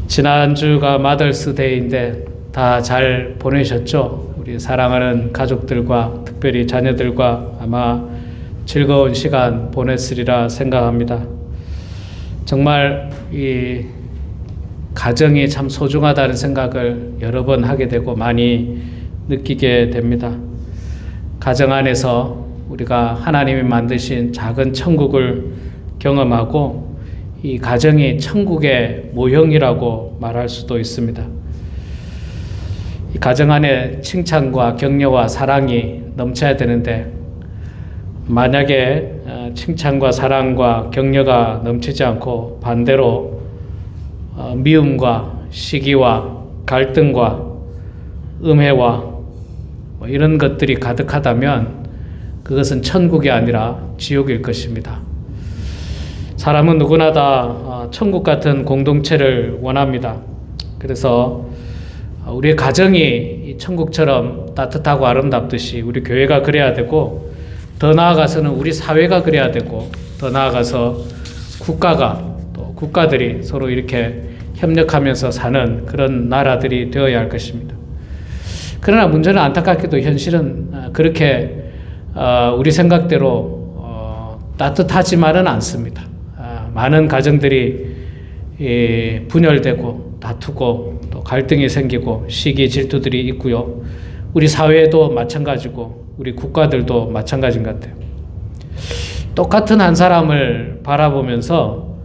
지난주가 마더스데이인데 다 잘 보내셨죠? 우리 사랑하는 가족들과 특별히 자녀들과 아마 즐거운 시간 보냈으리라 생각합니다. 정말 이 가정이 참 소중하다는 생각을 여러 번 하게 되고 많이 느끼게 됩니다. 가정 안에서 우리가 하나님이 만드신 작은 천국을 경험하고 이 가정이 천국의 모형이라고 말할 수도 있습니다. 이 가정 안에 칭찬과 격려와 사랑이 넘쳐야 되는데 만약에 칭찬과 사랑과 격려가 넘치지 않고 반대로 미움과 시기와 갈등과 음해와 이런 것들이 가득하다면 그것은 천국이 아니라 지옥일 것입니다. 사람은 누구나 다 천국 같은 공동체를 원합니다. 그래서 우리의 가정이 천국처럼 따뜻하고 아름답듯이 우리 교회가 그래야 되고 더 나아가서는 우리 사회가 그래야 되고 더 나아가서 국가가 또 국가들이 서로 이렇게 협력하면서 사는 그런 나라들이 되어야 할 것입니다. 그러나 문제는 안타깝게도 현실은 그렇게 우리 생각대로 따뜻하지만은 않습니다. 많은 가정들이 분열되고 다투고 또 갈등이 생기고 시기 질투들이 있고요. 우리 사회도 마찬가지고 우리 국가들도 마찬가지인 것 같아요. 똑같은 한 사람을 바라보면서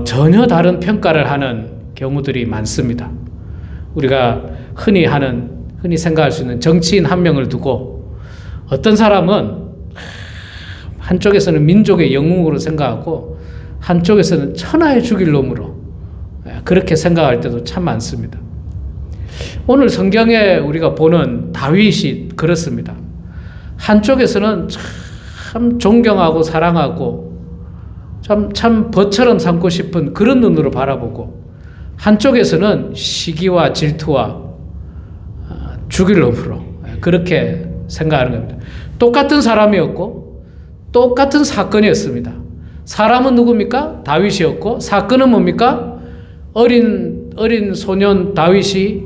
전혀 다른 평가를 하는 경우들이 많습니다. 우리가 흔히 생각할 수 있는 정치인 한 명을 두고 어떤 사람은 한쪽에서는 민족의 영웅으로 생각하고 한쪽에서는 천하의 죽일 놈으로 그렇게 생각할 때도 참 많습니다. 오늘 성경에 우리가 보는 다윗이 그렇습니다. 한쪽에서는 참 존경하고 사랑하고 참 벗처럼 삼고 싶은 그런 눈으로 바라보고 한쪽에서는 시기와 질투와 죽일 놈으로 그렇게 생각하는 겁니다. 똑같은 사람이었고 똑같은 사건이었습니다. 사람은 누굽니까? 다윗이었고 사건은 뭡니까? 어린 소년 다윗이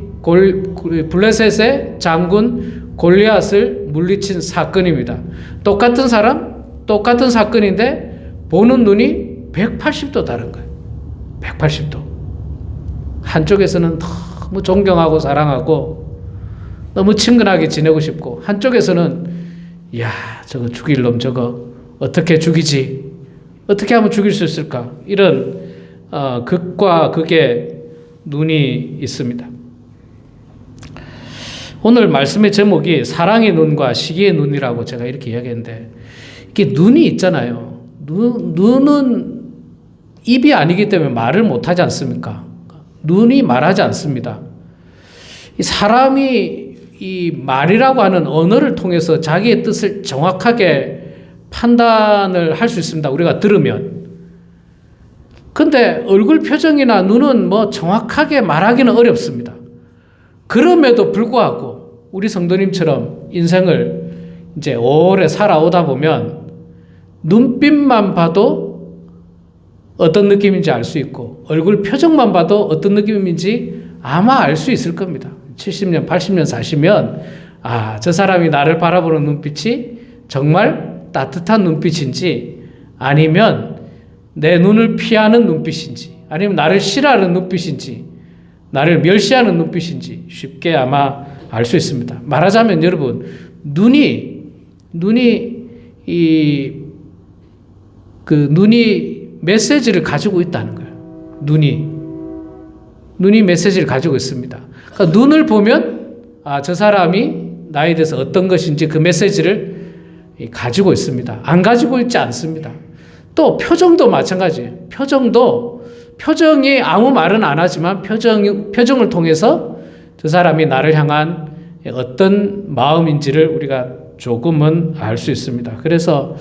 블레셋의 장군 골리앗을 물리친 사건입니다. 똑같은 사람, 똑같은 사건인데 보는 눈이 180도 다른 거예요. 180도. 한쪽에서는 너무 존경하고 사랑하고 너무 친근하게 지내고 싶고 한쪽에서는 야, 저거 죽일 놈 저거 어떻게 죽이지? 어떻게 하면 죽일 수 있을까? 이런 극과 극의 눈이 있습니다. 오늘 말씀의 제목이 사랑의 눈과 시기의 눈이라고 제가 이렇게 이야기했는데 이게 눈이 있잖아요. 눈은 입이 아니기 때문에 말을 못하지 않습니까? 눈이 말하지 않습니다. 이 사람이 이 말이라고 하는 언어를 통해서 자기의 뜻을 정확하게 판단을 할 수 있습니다. 우리가 들으면. 근데 얼굴 표정이나 눈은 뭐 정확하게 말하기는 어렵습니다. 그럼에도 불구하고 우리 성도님처럼 인생을 이제 오래 살아오다 보면 눈빛만 봐도 어떤 느낌인지 알 수 있고 얼굴 표정만 봐도 어떤 느낌인지 아마 알 수 있을 겁니다. 70년, 80년 사시면 저 사람이 나를 바라보는 눈빛이 정말 따뜻한 눈빛인지 아니면 내 눈을 피하는 눈빛인지 아니면 나를 싫어하는 눈빛인지 나를 멸시하는 눈빛인지 쉽게 아마 알 수 있습니다. 말하자면 여러분 눈이 메시지를 가지고 있다는 거예요. 눈이 메시지를 가지고 있습니다. 그러니까 눈을 보면 저 사람이 나에 대해서 어떤 것인지 그 메시지를 가지고 있습니다. 안 가지고 있지 않습니다. 또 표정도 마찬가지예요. 표정이 아무 말은 안 하지만 표정을 통해서 저 사람이 나를 향한 어떤 마음인지를 우리가 조금은 알 수 있습니다. 그래서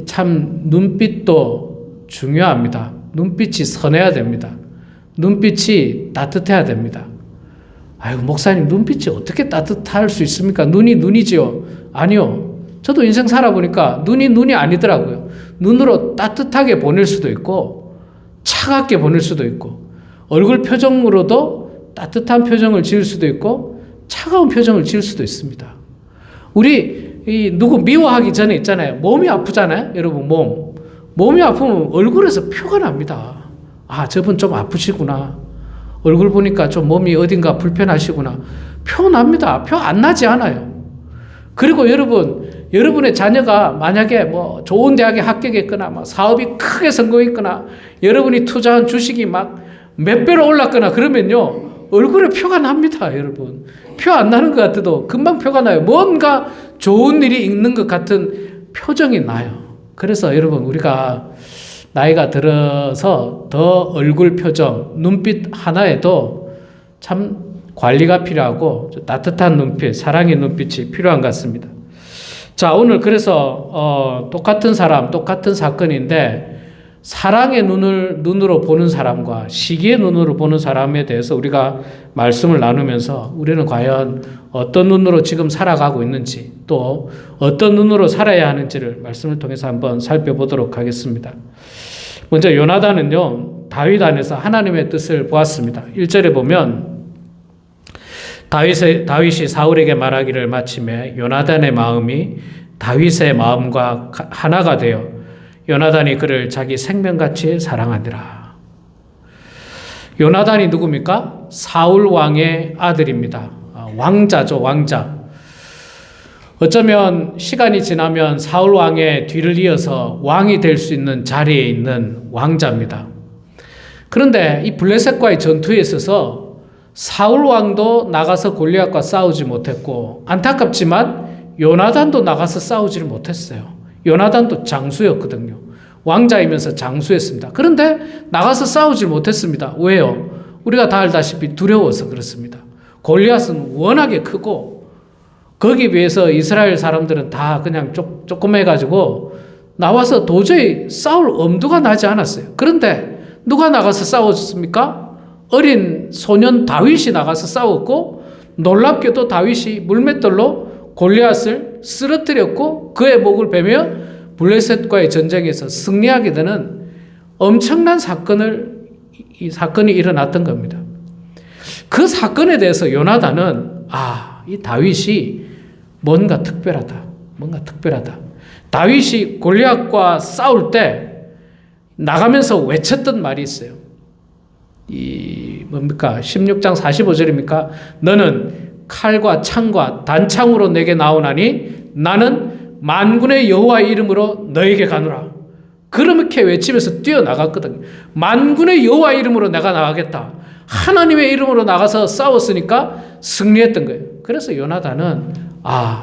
참 눈빛도 중요합니다. 눈빛이 선해야 됩니다. 눈빛이 따뜻해야 됩니다. 아이고 목사님 눈빛이 어떻게 따뜻할 수 있습니까? 눈이 눈이지요. 아니요. 저도 인생 살아보니까 눈이 아니더라고요. 눈으로 따뜻하게 보낼 수도 있고 차갑게 보낼 수도 있고 얼굴 표정으로도 따뜻한 표정을 지을 수도 있고 차가운 표정을 지을 수도 있습니다. 우리 누구 미워하기 전에 있잖아요. 몸이 아프잖아요. 여러분 몸이 아프면 얼굴에서 표가 납니다. 아, 저분 좀 아프시구나. 얼굴 보니까 좀 몸이 어딘가 불편하시구나. 표 납니다. 표 안 나지 않아요. 그리고 여러분의 자녀가 만약에 뭐 좋은 대학에 합격했거나 막 사업이 크게 성공했거나 여러분이 투자한 주식이 막 몇 배로 올랐거나 그러면요. 얼굴에 표가 납니다, 여러분. 표 안 나는 것 같아도 금방 표가 나요. 뭔가 좋은 일이 있는 것 같은 표정이 나요. 그래서 여러분 우리가 나이가 들어서 더 얼굴 표정, 눈빛 하나에도 참 관리가 필요하고 따뜻한 눈빛, 사랑의 눈빛이 필요한 것 같습니다. 자, 오늘 그래서 똑같은 사람, 똑같은 사건인데 사랑의 눈으로 보는 사람과 시기의 눈으로 보는 사람에 대해서 우리가 말씀을 나누면서 우리는 과연 어떤 눈으로 지금 살아가고 있는지 또 어떤 눈으로 살아야 하는지를 말씀을 통해서 한번 살펴보도록 하겠습니다. 먼저 요나단은요, 다윗 안에서 하나님의 뜻을 보았습니다. 1절에 보면 다윗이 사울에게 말하기를 마침에 요나단의 마음이 다윗의 마음과 하나가 되어 요나단이 그를 자기 생명같이 사랑하니라. 요나단이 누굽니까? 사울 왕의 아들입니다. 왕자죠, 왕자. 어쩌면 시간이 지나면 사울 왕의 뒤를 이어서 왕이 될 수 있는 자리에 있는 왕자입니다. 그런데 이 블레셋과의 전투에 있어서 사울 왕도 나가서 골리앗과 싸우지 못했고 안타깝지만 요나단도 나가서 싸우지를 못했어요. 요나단도 장수였거든요. 왕자이면서 장수였습니다. 그런데 나가서 싸우지 못했습니다. 왜요? 우리가 다 알다시피 두려워서 그렇습니다. 골리앗은 워낙에 크고 거기에 비해서 이스라엘 사람들은 다 그냥 조그매가지고 나와서 도저히 싸울 엄두가 나지 않았어요. 그런데 누가 나가서 싸웠습니까? 어린 소년 다윗이 나가서 싸웠고 놀랍게도 다윗이 물맷돌로 골리앗을 쓰러뜨렸고 그의 목을 베며 블레셋과의 전쟁에서 승리하게 되는 엄청난 이 사건이 일어났던 겁니다. 그 사건에 대해서 요나단은 이 다윗이 뭔가 특별하다. 다윗이 골리앗과 싸울 때 나가면서 외쳤던 말이 있어요. 뭡니까? 16장 45절입니까? 너는 칼과 창과 단창으로 내게 나오나니 나는 만군의 여호와의 이름으로 너에게 가노라. 그렇게 외치면서 뛰어나갔거든요. 만군의 여호와의 이름으로 내가 나가겠다. 하나님의 이름으로 나가서 싸웠으니까 승리했던 거예요. 그래서 요나단은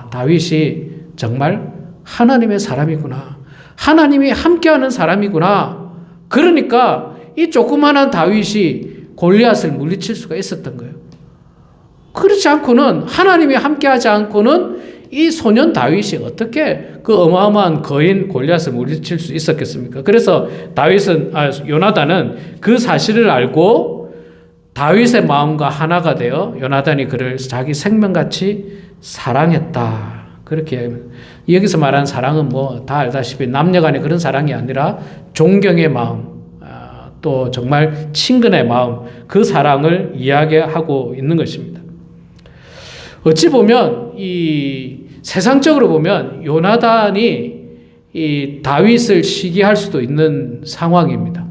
다윗이 정말 하나님의 사람이구나. 하나님이 함께하는 사람이구나. 그러니까 이 조그마한 다윗이 골리앗을 물리칠 수가 있었던 거예요. 그렇지 않고는 하나님이 함께하지 않고는 이 소년 다윗이 어떻게 그 어마어마한 거인 골리앗을 물리칠 수 있었겠습니까? 그래서 요나단은 그 사실을 알고 다윗의 마음과 하나가 되어 요나단이 그를 자기 생명같이 사랑했다. 그렇게 여기서 말하는 사랑은 뭐 다 알다시피 남녀간의 그런 사랑이 아니라 존경의 마음, 또 정말 친근의 마음, 그 사랑을 이야기하고 있는 것입니다. 어찌 보면 세상적으로 보면 요나단이 이 다윗을 시기할 수도 있는 상황입니다.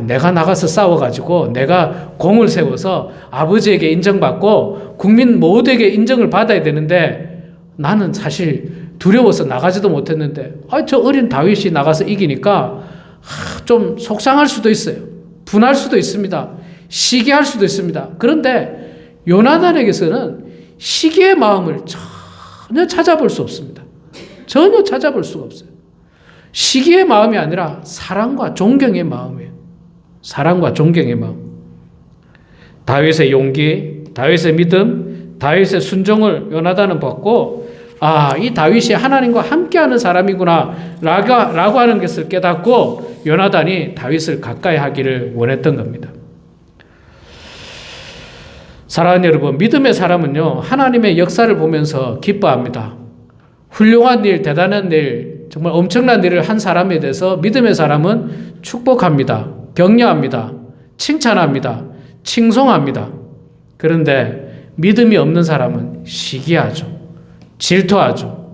내가 나가서 싸워가지고 내가 공을 세워서 아버지에게 인정받고 국민 모두에게 인정을 받아야 되는데 나는 사실 두려워서 나가지도 못했는데 저 어린 다윗이 나가서 이기니까 좀 속상할 수도 있어요. 분할 수도 있습니다. 시기할 수도 있습니다. 그런데 요나단에게서는 시기의 마음을 전혀 찾아볼 수 없습니다. 전혀 찾아볼 수가 없어요. 시기의 마음이 아니라 사랑과 존경의 마음이에요. 사랑과 존경의 마음. 다윗의 용기, 다윗의 믿음, 다윗의 순종을 요나단은 받고 이 다윗이 하나님과 함께하는 사람이구나 라고 하는 것을 깨닫고 요나단이 다윗을 가까이 하기를 원했던 겁니다. 사랑하는 여러분, 믿음의 사람은요 하나님의 역사를 보면서 기뻐합니다. 훌륭한 일, 대단한 일, 정말 엄청난 일을 한 사람에 대해서 믿음의 사람은 축복합니다. 격려합니다. 칭찬합니다. 칭송합니다. 그런데 믿음이 없는 사람은 시기하죠. 질투하죠.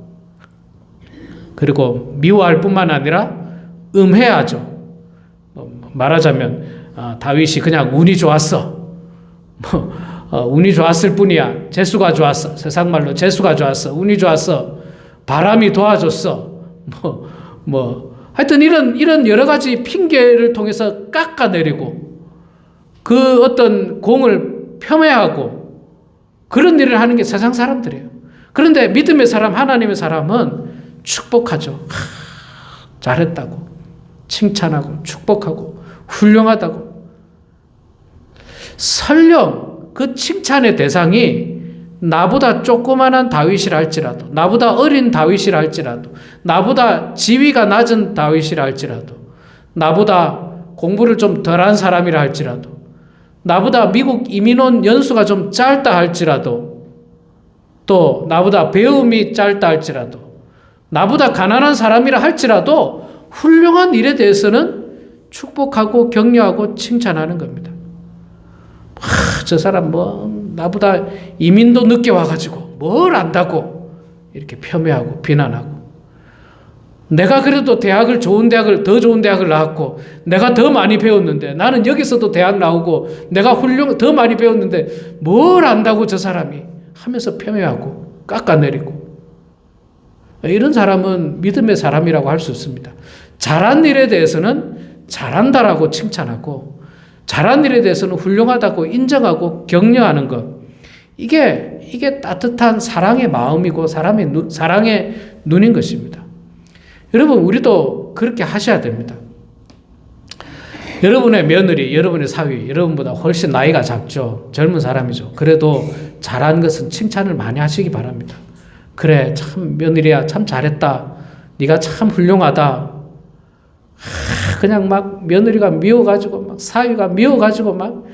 그리고 미워할 뿐만 아니라 음해하죠. 말하자면 다윗이 그냥 운이 좋았어. 운이 좋았을 뿐이야. 재수가 좋았어. 세상 말로 재수가 좋았어. 운이 좋았어. 바람이 도와줬어. 하여튼 이런 여러 가지 핑계를 통해서 깎아내리고 그 어떤 공을 폄훼하고 그런 일을 하는 게 세상 사람들이에요. 그런데 믿음의 사람, 하나님의 사람은 축복하죠. 잘했다고. 칭찬하고 축복하고 훌륭하다고. 설령 그 칭찬의 대상이 나보다 조그만한 다윗이라 할지라도, 나보다 어린 다윗이라 할지라도, 나보다 지위가 낮은 다윗이라 할지라도, 나보다 공부를 좀 덜한 사람이라 할지라도, 나보다 미국 이민온 연수가 좀 짧다 할지라도, 또 나보다 배움이 짧다 할지라도, 나보다 가난한 사람이라 할지라도 훌륭한 일에 대해서는 축복하고 격려하고 칭찬하는 겁니다. 저 사람 나보다 이민도 늦게 와가지고 뭘 안다고 이렇게 폄훼하고 비난하고, 내가 그래도 더 좋은 대학을 나왔고 내가 더 많이 배웠는데, 나는 여기서도 대학 나오고 내가 더 많이 배웠는데 뭘 안다고 저 사람이 하면서 폄훼하고 깎아내리고, 이런 사람은 믿음의 사람이라고 할 수 있습니다. 잘한 일에 대해서는 잘한다라고 칭찬하고, 잘한 일에 대해서는 훌륭하다고 인정하고 격려하는 것, 이게 따뜻한 사랑의 마음이고 사랑의 눈인 것입니다. 여러분, 우리도 그렇게 하셔야 됩니다. 여러분의 며느리, 여러분의 사위, 여러분보다 훨씬 나이가 작죠. 젊은 사람이죠. 그래도 잘한 것은 칭찬을 많이 하시기 바랍니다. 그래, 참 며느리야, 참 잘했다. 네가 참 훌륭하다. 그냥 막 며느리가 미워가지고 막 사위가 미워가지고 막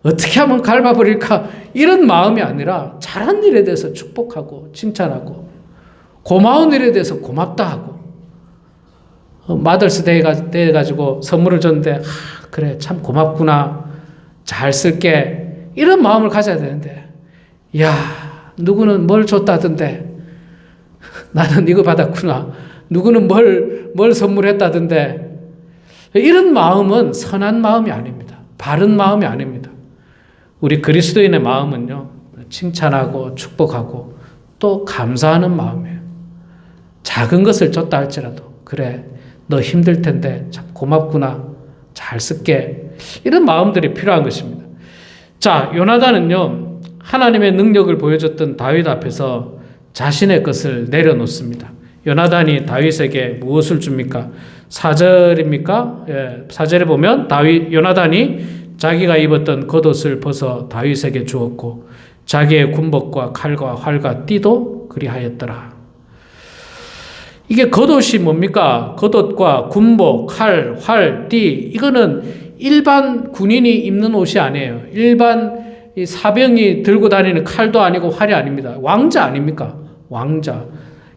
어떻게 하면 갈아버릴까, 이런 마음이 아니라 잘한 일에 대해서 축복하고 칭찬하고, 고마운 일에 대해서 고맙다 하고, 마더스 데이가 돼가지고 선물을 줬는데 그래 참 고맙구나, 잘 쓸게, 이런 마음을 가져야 되는데, 야 누구는 뭘 줬다던데 나는 이거 받았구나, 누구는 뭘 선물했다던데, 이런 마음은 선한 마음이 아닙니다. 바른 마음이 아닙니다. 우리 그리스도인의 마음은요, 칭찬하고 축복하고 또 감사하는 마음이에요. 작은 것을 줬다 할지라도, 그래 너 힘들 텐데 참 고맙구나, 잘 쓸게, 이런 마음들이 필요한 것입니다. 자, 요나단은요, 하나님의 능력을 보여줬던 다윗 앞에서 자신의 것을 내려놓습니다. 요나단이 다윗에게 무엇을 줍니까? 4절입니까? 예, 4절에 보면 요나단이 자기가 입었던 겉옷을 벗어 다윗에게 주었고 자기의 군복과 칼과 활과 띠도 그리하였더라. 이게 겉옷이 뭡니까? 겉옷과 군복, 칼, 활, 띠, 이거는 일반 군인이 입는 옷이 아니에요. 일반 이 사병이 들고 다니는 칼도 아니고 활이 아닙니다. 왕자 아닙니까? 왕자.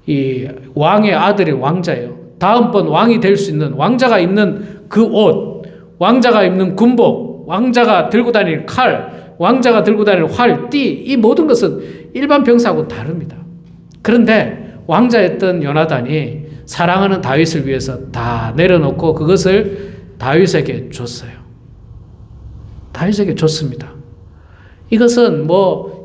이 왕의 아들이 왕자예요. 다음번 왕이 될 수 있는 왕자가 입는 그 옷, 왕자가 입는 군복, 왕자가 들고 다니는 칼, 왕자가 들고 다니는 활, 띠, 이 모든 것은 일반 병사하고 다릅니다. 그런데 왕자였던 요나단이 사랑하는 다윗을 위해서 다 내려놓고 그것을 다윗에게 줬어요. 다윗에게 줬습니다. 이것은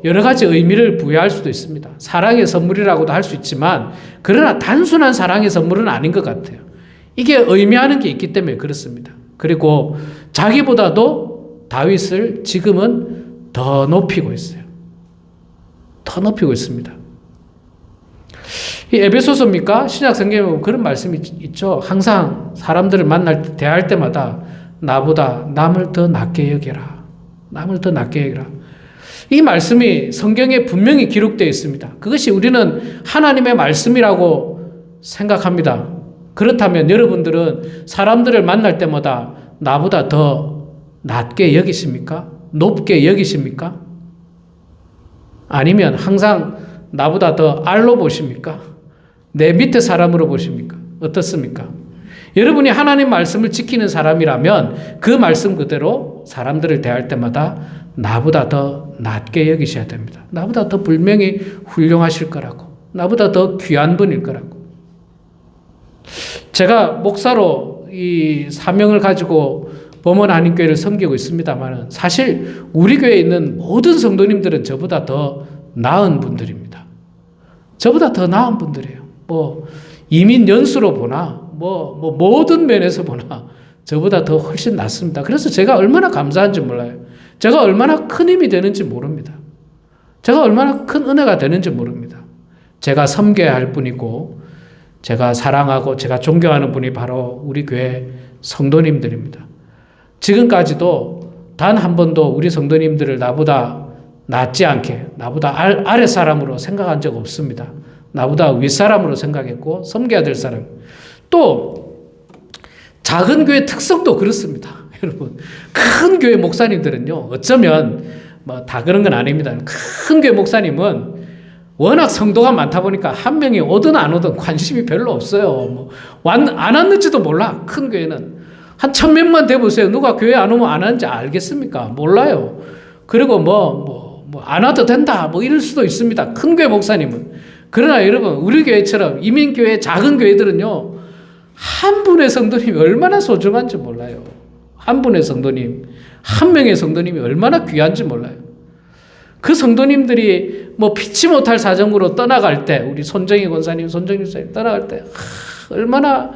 여러 가지 의미를 부여할 수도 있습니다. 사랑의 선물이라고도 할 수 있지만, 그러나 단순한 사랑의 선물은 아닌 것 같아요. 이게 의미하는 게 있기 때문에 그렇습니다. 그리고 자기보다도 다윗을 지금은 더 높이고 있어요. 더 높이고 있습니다. 이 에베소서입니까? 신약 성경에 보면 그런 말씀이 있죠. 항상 사람들을 대할 때마다 나보다 남을 더 낮게 여겨라. 남을 더 낮게 여겨라. 이 말씀이 성경에 분명히 기록되어 있습니다. 그것이 우리는 하나님의 말씀이라고 생각합니다. 그렇다면 여러분들은 사람들을 만날 때마다 나보다 더 낮게 여기십니까? 높게 여기십니까? 아니면 항상 나보다 더 알로 보십니까? 내 밑에 사람으로 보십니까? 어떻습니까? 여러분이 하나님 말씀을 지키는 사람이라면 그 말씀 그대로 절대로 사람들을 대할 때마다 나보다 더 낮게 여기셔야 됩니다. 나보다 더 분명히 훌륭하실 거라고. 나보다 더 귀한 분일 거라고. 제가 목사로 이 사명을 가지고 범원 한인교회를 섬기고 있습니다만 사실 우리 교회에 있는 모든 성도님들은 저보다 더 나은 분들입니다. 저보다 더 나은 분들이에요. 뭐 이민 연수로 보나 뭐 모든 면에서 보나 저보다 더 훨씬 낫습니다. 그래서 제가 얼마나 감사한지 몰라요. 제가 얼마나 큰 힘이 되는지 모릅니다. 제가 얼마나 큰 은혜가 되는지 모릅니다. 제가 섬겨야 할 분이고 제가 사랑하고 제가 존경하는 분이 바로 우리 교회 성도님들입니다. 지금까지도 단 한 번도 우리 성도님들을 나보다 낫지 않게, 나보다 아래 사람으로 생각한 적 없습니다. 나보다 윗사람으로 생각했고 섬겨야 될 사람. 또 작은 교회 특성도 그렇습니다. 여러분, 큰 교회 목사님들은요, 어쩌면 뭐 다 그런 건 아닙니다. 큰 교회 목사님은 워낙 성도가 많다 보니까 한 명이 오든 안 오든 관심이 별로 없어요. 안 왔는지도 몰라. 큰 교회는 한 1000명만 돼보세요. 누가 교회 안 오면 안 하는지 알겠습니까? 몰라요. 그리고 안 와도 된다 이럴 수도 있습니다. 큰 교회 목사님은. 그러나 여러분, 우리 교회처럼 이민교회 작은 교회들은요, 한 분의 성도님이 얼마나 소중한지 몰라요. 한 분의 성도님, 한 명의 성도님이 얼마나 귀한지 몰라요. 그 성도님들이 피치 못할 사정으로 떠나갈 때, 우리 손정희 권사님, 손정희 목사님 떠나갈 때 얼마나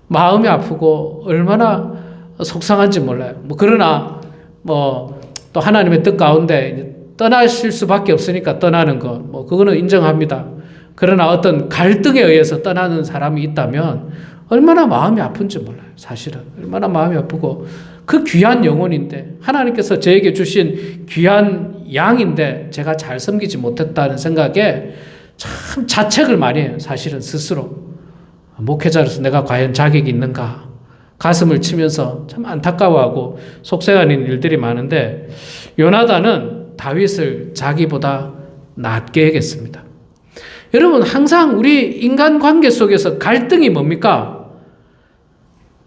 마음이 아프고 얼마나 속상한지 몰라요. 그러나 또 하나님의 뜻 가운데 떠나실 수밖에 없으니까 떠나는 것, 그거는 인정합니다. 그러나 어떤 갈등에 의해서 떠나는 사람이 있다면 얼마나 마음이 아픈지 몰라요. 사실은 얼마나 마음이 아프고 그 귀한 영혼인데 하나님께서 저에게 주신 귀한 양인데 제가 잘 섬기지 못했다는 생각에 참 자책을 많이 해요. 사실은 스스로. 목회자로서 내가 과연 자격이 있는가 가슴을 치면서 참 안타까워하고 속상하는 일들이 많은데 요나단은 다윗을 자기보다 낮게 여겼습니다. 여러분, 항상 우리 인간관계 속에서 갈등이 뭡니까?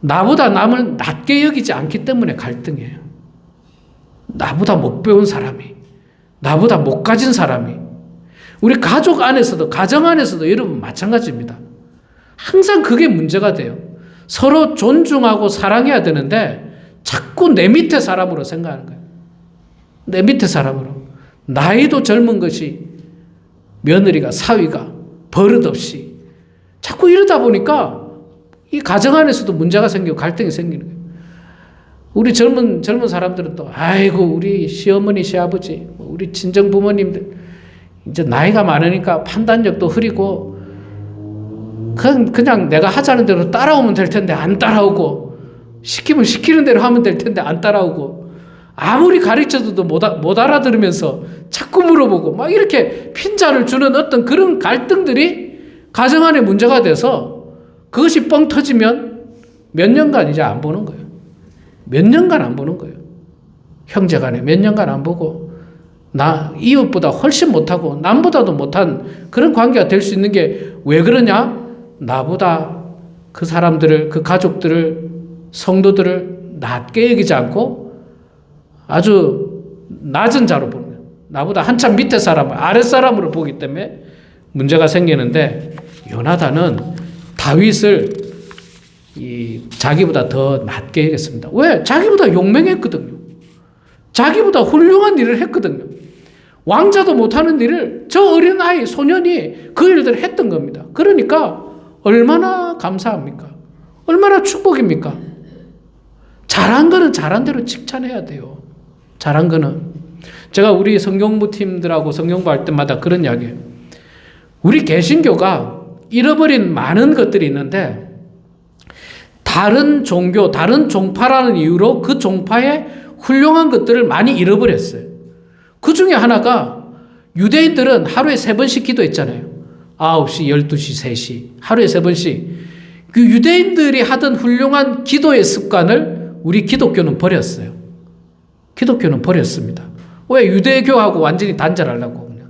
나보다 남을 낮게 여기지 않기 때문에 갈등이에요. 나보다 못 배운 사람이, 나보다 못 가진 사람이, 우리 가족 안에서도, 가정 안에서도 여러분 마찬가지입니다. 항상 그게 문제가 돼요. 서로 존중하고 사랑해야 되는데 자꾸 내 밑에 사람으로 생각하는 거예요. 내 밑에 사람으로. 나이도 젊은 것이 며느리가, 사위가 버릇없이 자꾸 이러다 보니까 이 가정 안에서도 문제가 생기고 갈등이 생기는 거예요. 우리 젊은 사람들은 또 아이고 우리 시어머니, 시아버지, 우리 친정 부모님들 이제 나이가 많으니까 판단력도 흐리고 그냥 내가 하자는 대로 따라오면 될 텐데 안 따라오고 시키면 시키는 대로 하면 될 텐데 안 따라오고 아무리 가르쳐도 못 알아들으면서 자꾸 물어보고 막 이렇게 핀잔을 주는 어떤 그런 갈등들이 가정 안에 문제가 돼서 그것이 뻥 터지면 몇 년간 이제 안 보는 거예요. 몇 년간 안 보는 거예요. 형제 간에 몇 년간 안 보고 나 이웃보다 훨씬 못하고 남보다도 못한 그런 관계가 될 수 있는 게 왜 그러냐? 나보다 그 사람들을, 그 가족들을, 성도들을 낮게 여기지 않고 아주 낮은 자로 보는 거예요. 나보다 한참 밑에 사람을, 아랫사람으로 보기 때문에 문제가 생기는데 요나단은 다윗을 자기보다 더 낮게 여겼습니다. 왜? 자기보다 용맹했거든요. 자기보다 훌륭한 일을 했거든요. 왕자도 못하는 일을 저 어린아이, 소년이 그 일들을 했던 겁니다. 그러니까 얼마나 감사합니까? 얼마나 축복입니까? 잘한 거는 잘한 대로 칭찬해야 돼요. 잘한 거는. 제가 우리 성경부 팀들하고 성경부 할 때마다 그런 이야기예요. 우리 개신교가 잃어버린 많은 것들이 있는데 다른 종교, 다른 종파라는 이유로 그 종파의 훌륭한 것들을 많이 잃어버렸어요. 그 중에 하나가 유대인들은 하루에 3번씩 기도했잖아요. 9시, 12시, 3시. 하루에 3번씩. 그 유대인들이 하던 훌륭한 기도의 습관을 우리 기독교는 버렸어요. 기독교는 버렸습니다. 왜? 유대교하고 완전히 단절하려고 그냥.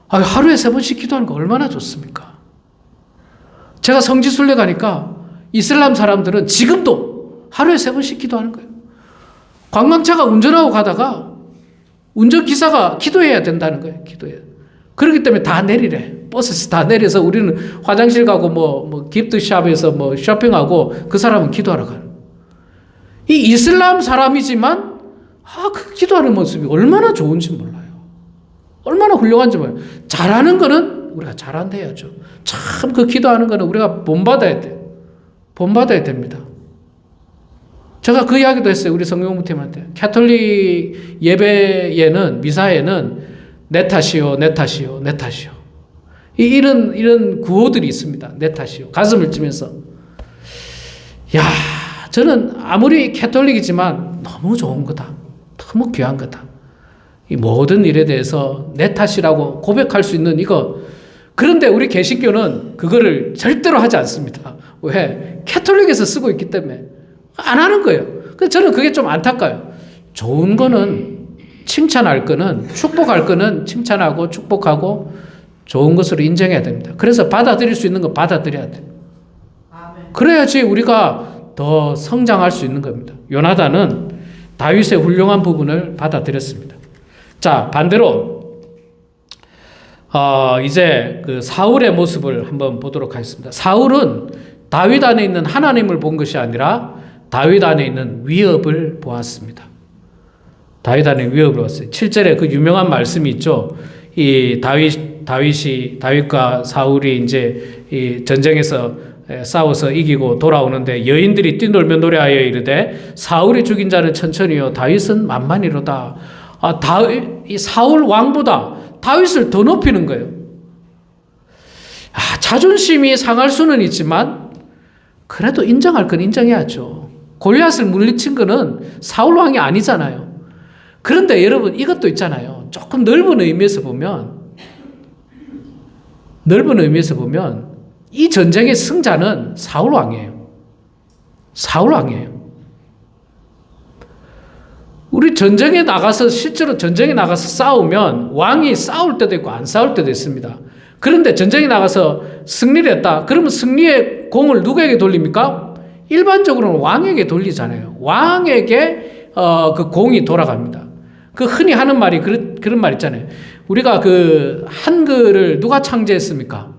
하루에 3번씩 기도하는 거 얼마나 좋습니까? 제가 성지순례 가니까 이슬람 사람들은 지금도 하루에 3번씩 기도하는 거예요. 관광차가 운전하고 가다가 운전기사가 기도해야 된다는 거예요. 기도해야. 그렇기 때문에 다 내리래. 버스에서 다 내려서 우리는 화장실 가고 뭐 기프트샵에서 뭐 쇼핑하고 그 사람은 기도하러 가는. 이 이슬람 사람이지만 그 기도하는 모습이 얼마나 좋은지 몰라요. 얼마나 훌륭한지 몰라요. 잘하는 거는 우리가 잘한다 해야죠. 참 그 기도하는 거는 우리가 본받아야 돼요. 본받아야 됩니다. 제가 그 이야기도 했어요. 우리 성경부팀한테. 가톨릭 예배에는, 미사에는 내 탓이요, 내 탓이요, 내 탓이요. 이런 구호들이 있습니다. 내 탓이요. 가슴을 찌면서. 야, 저는 아무리 가톨릭이지만 너무 좋은 거다. 너무 귀한 거다. 이 모든 일에 대해서 내 탓이라고 고백할 수 있는 이거. 그런데 우리 개신교는 그거를 절대로 하지 않습니다. 왜? 가톨릭에서 쓰고 있기 때문에 안 하는 거예요. 그래서 저는 그게 좀 안타까워요. 좋은 거는 칭찬할 거는, 축복할 거는 칭찬하고 축복하고 좋은 것으로 인정해야 됩니다. 그래서 받아들일 수 있는 거 받아들여야 돼요. 그래야지 우리가 더 성장할 수 있는 겁니다. 요나단은 다윗의 훌륭한 부분을 받아들였습니다. 자, 반대로 이제 그 사울의 모습을 한번 보도록 하겠습니다. 사울은 다윗 안에 있는 하나님을 본 것이 아니라 다윗 안에 있는 위협을 보았습니다. 다윗 안에 위협을 보았어요. 7절에 그 유명한 말씀이 있죠. 이 다윗과 사울이 이제 이 전쟁에서 싸워서 이기고 돌아오는데 여인들이 뛰놀며 노래하여 이르되 사울이 죽인 자는 천천히요 다윗은 만만히로다. 이 사울 왕보다 다윗을 더 높이는 거예요. 자존심이 상할 수는 있지만 그래도 인정할 건 인정해야죠. 골리앗을 물리친 거는 사울 왕이 아니잖아요. 그런데 여러분 이것도 있잖아요. 조금 넓은 의미에서 보면 이 전쟁의 승자는 사울 왕이에요. 사울 왕이에요. 우리 전쟁에 나가서 실제로 전쟁에 나가서 싸우면 왕이 싸울 때도 있고 안 싸울 때도 있습니다. 그런데 전쟁에 나가서 승리를 했다. 그러면 승리의 공을 누구에게 돌립니까? 일반적으로는 왕에게 돌리잖아요. 왕에게 그 공이 돌아갑니다. 그 흔히 하는 말이 그런 말 있잖아요. 우리가 그 한글을 누가 창제했습니까?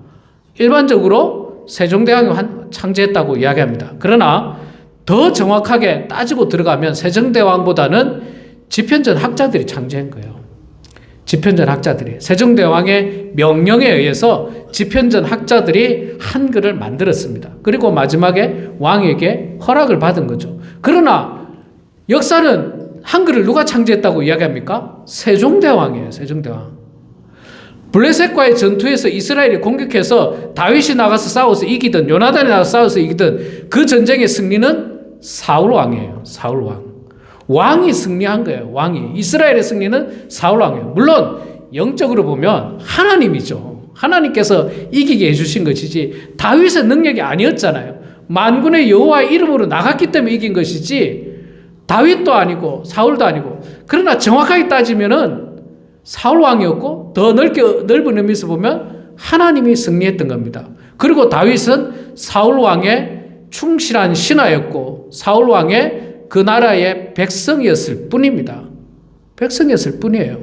일반적으로 세종대왕이 창제했다고 이야기합니다. 그러나 더 정확하게 따지고 들어가면 세종대왕보다는 집현전 학자들이 창제한 거예요. 집현전 학자들이. 세종대왕의 명령에 의해서 집현전 학자들이 한글을 만들었습니다. 그리고 마지막에 왕에게 허락을 받은 거죠. 그러나 역사는 한글을 누가 창제했다고 이야기합니까? 세종대왕이에요. 세종대왕. 블레셋과의 전투에서 이스라엘이 공격해서 다윗이 나가서 싸워서 이기든 요나단이 나가서 싸워서 이기든 그 전쟁의 승리는 사울왕이에요. 사울왕. 왕이 승리한 거예요. 왕이. 이스라엘의 승리는 사울왕이에요. 물론 영적으로 보면 하나님이죠. 하나님께서 이기게 해주신 것이지 다윗의 능력이 아니었잖아요. 만군의 여호와의 이름으로 나갔기 때문에 이긴 것이지 다윗도 아니고 사울도 아니고. 그러나 정확하게 따지면은 사울왕이었고 더 넓은 의미에서 보면 하나님이 승리했던 겁니다. 그리고 다윗은 사울왕의 충실한 신하였고 사울왕의 그 나라의 백성이었을 뿐입니다. 백성이었을 뿐이에요.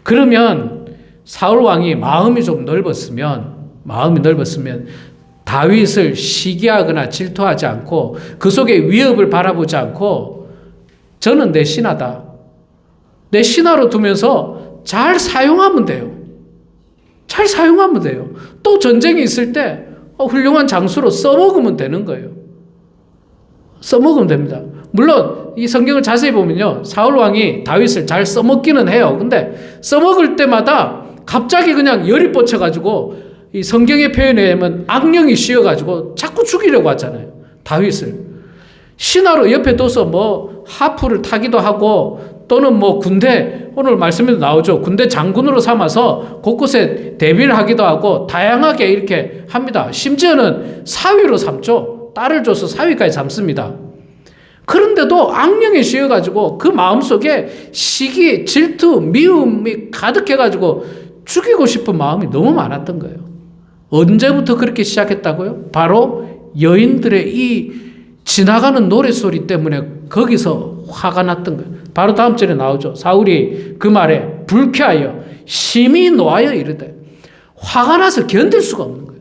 그러면 사울왕이 마음이 넓었으면 다윗을 시기하거나 질투하지 않고 그 속에 위협을 바라보지 않고 저는 내 신하다. 내 신하로 두면서 잘 사용하면 돼요. 잘 사용하면 돼요. 또 전쟁이 있을 때 훌륭한 장수로 써먹으면 되는 거예요. 써먹으면 됩니다. 물론 이 성경을 자세히 보면요. 사울왕이 다윗을 잘 써먹기는 해요. 근데 써먹을 때마다 갑자기 그냥 열이 뻗쳐가지고 이 성경의 표현에 의하면 악령이 씌어가지고 자꾸 죽이려고 하잖아요. 다윗을. 신하로 옆에 둬서 뭐 하프를 타기도 하고 또는 뭐 군대, 오늘 말씀에도 나오죠. 군대 장군으로 삼아서 곳곳에 대비를 하기도 하고 다양하게 이렇게 합니다. 심지어는 사위로 삼죠. 딸을 줘서 사위까지 삼습니다. 그런데도 악령에 씌어가지고 그 마음속에 시기, 질투, 미움이 가득해가지고 죽이고 싶은 마음이 너무 많았던 거예요. 언제부터 그렇게 시작했다고요? 바로 여인들의 이 지나가는 노랫소리 때문에 거기서 화가 났던 거예요. 바로 다음 절에 나오죠. 사울이 그 말에 불쾌하여 심히 노하여 이르되, 화가 나서 견딜 수가 없는 거예요.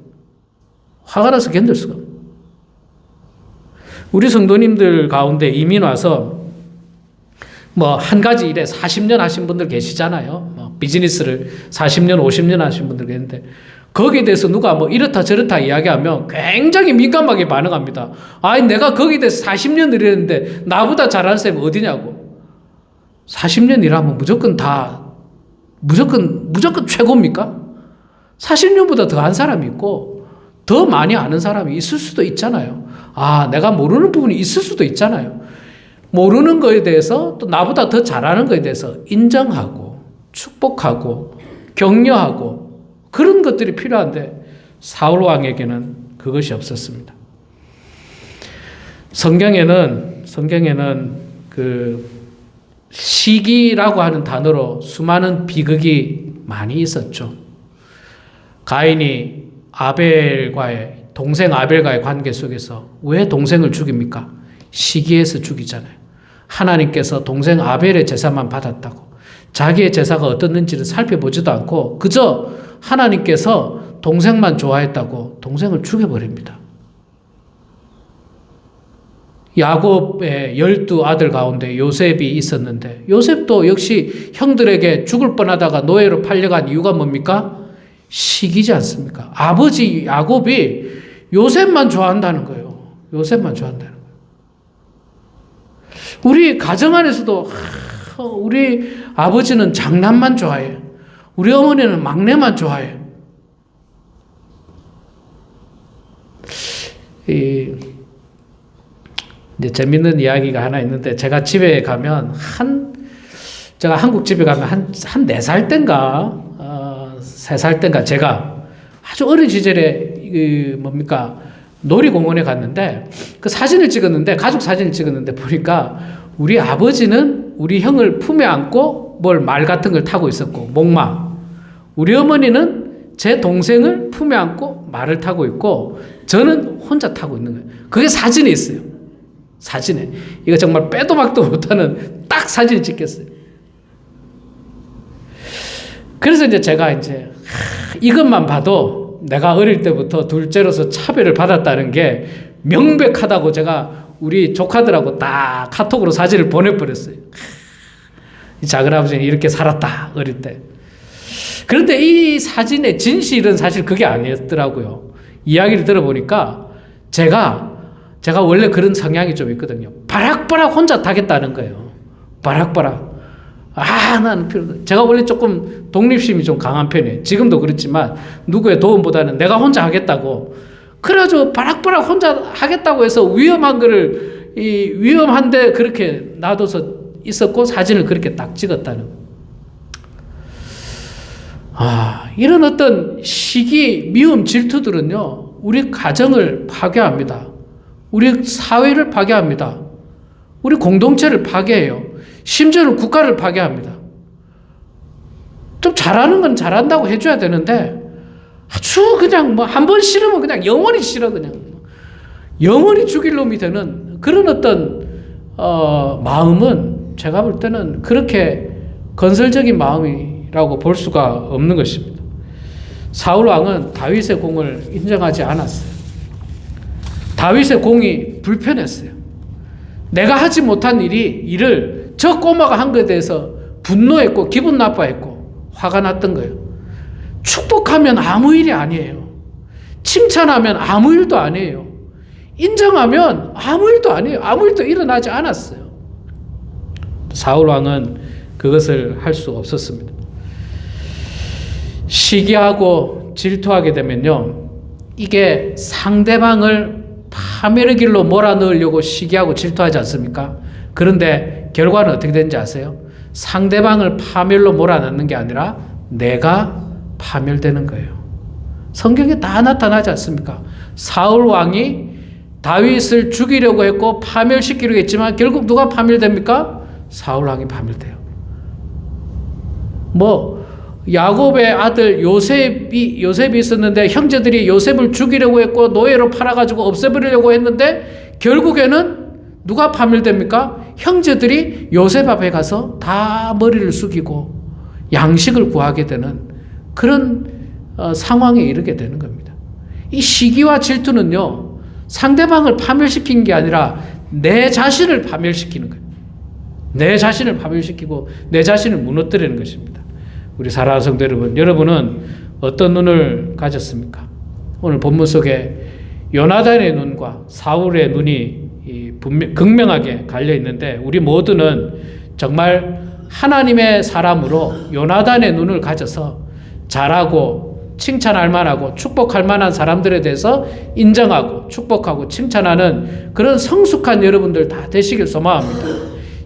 화가 나서 견딜 수가 없는 거예요. 우리 성도님들 가운데 이민 와서 뭐 한 가지 일에 40년 하신 분들 계시잖아요. 뭐 비즈니스를 40년, 50년 하신 분들 계는데 거기에 대해서 누가 뭐 이렇다 저렇다 이야기하면 굉장히 민감하게 반응합니다. 아니 내가 거기에 대해서 40년 일했는데 나보다 잘하는 사람이 어디냐고. 40년 일하면 무조건 최고입니까? 40년보다 더 한 사람이 있고 더 많이 아는 사람이 있을 수도 있잖아요. 내가 모르는 부분이 있을 수도 있잖아요. 모르는 거에 대해서 또 나보다 더 잘하는 거에 대해서 인정하고 축복하고 격려하고 그런 것들이 필요한데 사울 왕에게는 그것이 없었습니다. 성경에는 그 시기라고 하는 단어로 수많은 비극이 많이 있었죠. 가인이 동생 아벨과의 관계 속에서 왜 동생을 죽입니까? 시기에서 죽이잖아요. 하나님께서 동생 아벨의 제사만 받았다고 자기의 제사가 어떻는지를 살펴보지도 않고 그저 하나님께서 동생만 좋아했다고 동생을 죽여버립니다. 야곱의 12아들 가운데 요셉이 있었는데 요셉도 역시 형들에게 죽을 뻔하다가 노예로 팔려간 이유가 뭡니까? 시기지 않습니까? 아버지 야곱이 요셉만 좋아한다는 거예요. 요셉만 좋아한다는 거예요. 우리 가정 안에서도 우리 아버지는 장남만 좋아해. 우리 어머니는 막내만 좋아해. 이제 재밌는 이야기가 하나 있는데 제가 집에 가면 제가 한국 집에 가면 한 4살 땐가 3살 땐가 제가 아주 어린 시절에 놀이공원에 갔는데 그 사진을 찍었는데 가족 사진을 찍었는데 보니까 우리 아버지는 우리 형을 품에 안고 말 같은 걸 타고 있었고 목마, 우리 어머니는 제 동생을 품에 안고 말을 타고 있고 저는 혼자 타고 있는 거예요. 그게 사진에 있어요. 사진에. 이거 정말 빼도 박도 못하는 딱 사진을 찍혔어요. 그래서 이제 제가 이것만 봐도 내가 어릴 때부터 둘째로서 차별을 받았다는 게 명백하다고 제가 우리 조카들하고 딱 카톡으로 사진을 보내버렸어요. 이 작은아버지는 이렇게 살았다, 어릴 때. 그런데 이 사진의 진실은 사실 그게 아니었더라고요. 이야기를 들어보니까 제가 원래 그런 성향이 좀 있거든요. 바락바락 혼자 타겠다는 거예요. 바락바락. 나는 제가 원래 조금 독립심이 좀 강한 편이에요. 지금도 그렇지만 누구의 도움보다는 내가 혼자 하겠다고. 그래가지고 바락바락 혼자 하겠다고 해서 위험한데 그렇게 놔둬서 있었고 사진을 그렇게 딱 찍었다는 거예요. 이런 어떤 시기, 미움, 질투들은요, 우리 가정을 파괴합니다. 우리 사회를 파괴합니다. 우리 공동체를 파괴해요. 심지어는 국가를 파괴합니다. 좀 잘하는 건 잘한다고 해줘야 되는데 아주 그냥 한 번 싫으면 그냥 영원히 싫어, 그냥 영원히 죽일 놈이 되는 그런 어떤 마음은 제가 볼 때는 그렇게 건설적인 마음이라고 볼 수가 없는 것입니다. 사울 왕은 다윗의 공을 인정하지 않았어요. 다윗의 공이 불편했어요. 내가 하지 못한 일을 저 꼬마가 한 것에 대해서 분노했고 기분 나빠했고 화가 났던 거예요. 축복하면 아무 일이 아니에요. 칭찬하면 아무 일도 아니에요. 인정하면 아무 일도 아니에요. 아무 일도 일어나지 않았어요. 사울 왕은 그것을 할 수 없었습니다. 시기하고 질투하게 되면요, 이게 상대방을 파멸의 길로 몰아넣으려고 시기하고 질투하지 않습니까? 그런데 결과는 어떻게 되는지 아세요? 상대방을 파멸로 몰아넣는 게 아니라 내가 파멸되는 거예요. 성경에 다 나타나지 않습니까? 사울 왕이 다윗을 죽이려고 했고 파멸시키려고 했지만 결국 누가 파멸됩니까? 사울 왕이 파멸돼요. 야곱의 아들 요셉이 있었는데 형제들이 요셉을 죽이려고 했고 노예로 팔아가지고 없애버리려고 했는데 결국에는 누가 파멸됩니까? 형제들이 요셉 앞에 가서 다 머리를 숙이고 양식을 구하게 되는 그런 상황에 이르게 되는 겁니다. 이 시기와 질투는요, 상대방을 파멸시킨 게 아니라 내 자신을 파멸시키는 거예요. 내 자신을 파멸시키고 내 자신을 무너뜨리는 것입니다. 우리 사랑하는 성도 여러분, 여러분은 어떤 눈을 가졌습니까? 오늘 본문 속에 요나단의 눈과 사울의 눈이 극명하게 갈려 있는데, 우리 모두는 정말 하나님의 사람으로 요나단의 눈을 가져서 잘하고 칭찬할 만하고 축복할 만한 사람들에 대해서 인정하고 축복하고 칭찬하는 그런 성숙한 여러분들 다 되시길 소망합니다.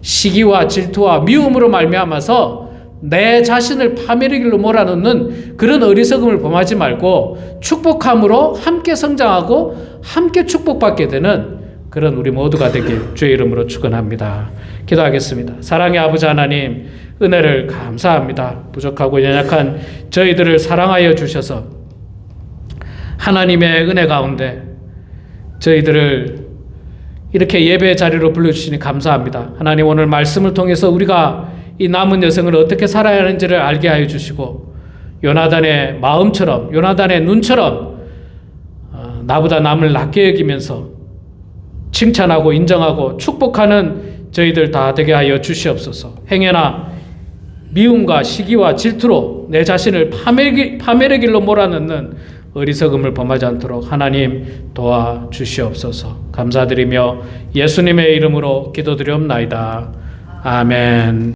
시기와 질투와 미움으로 말미암아서 내 자신을 파멸의 길로 몰아넣는 그런 어리석음을 범하지 말고 축복함으로 함께 성장하고 함께 축복받게 되는 그런 우리 모두가 되길 주의 이름으로 축원합니다. 기도하겠습니다. 사랑의 아버지 하나님, 은혜를 감사합니다. 부족하고 연약한 저희들을 사랑하여 주셔서 하나님의 은혜 가운데 저희들을 이렇게 예배의 자리로 불러주시니 감사합니다. 하나님, 오늘 말씀을 통해서 우리가 이 남은 여생을 어떻게 살아야 하는지를 알게 하여 주시고, 요나단의 마음처럼, 요나단의 눈처럼 나보다 남을 낮게 여기면서 칭찬하고 인정하고 축복하는 저희들 다 되게 하여 주시옵소서. 행여나 미움과 시기와 질투로 내 자신을 파멸의 길로 몰아넣는 어리석음을 범하지 않도록 하나님 도와주시옵소서. 감사드리며 예수님의 이름으로 기도드리옵나이다. 아멘.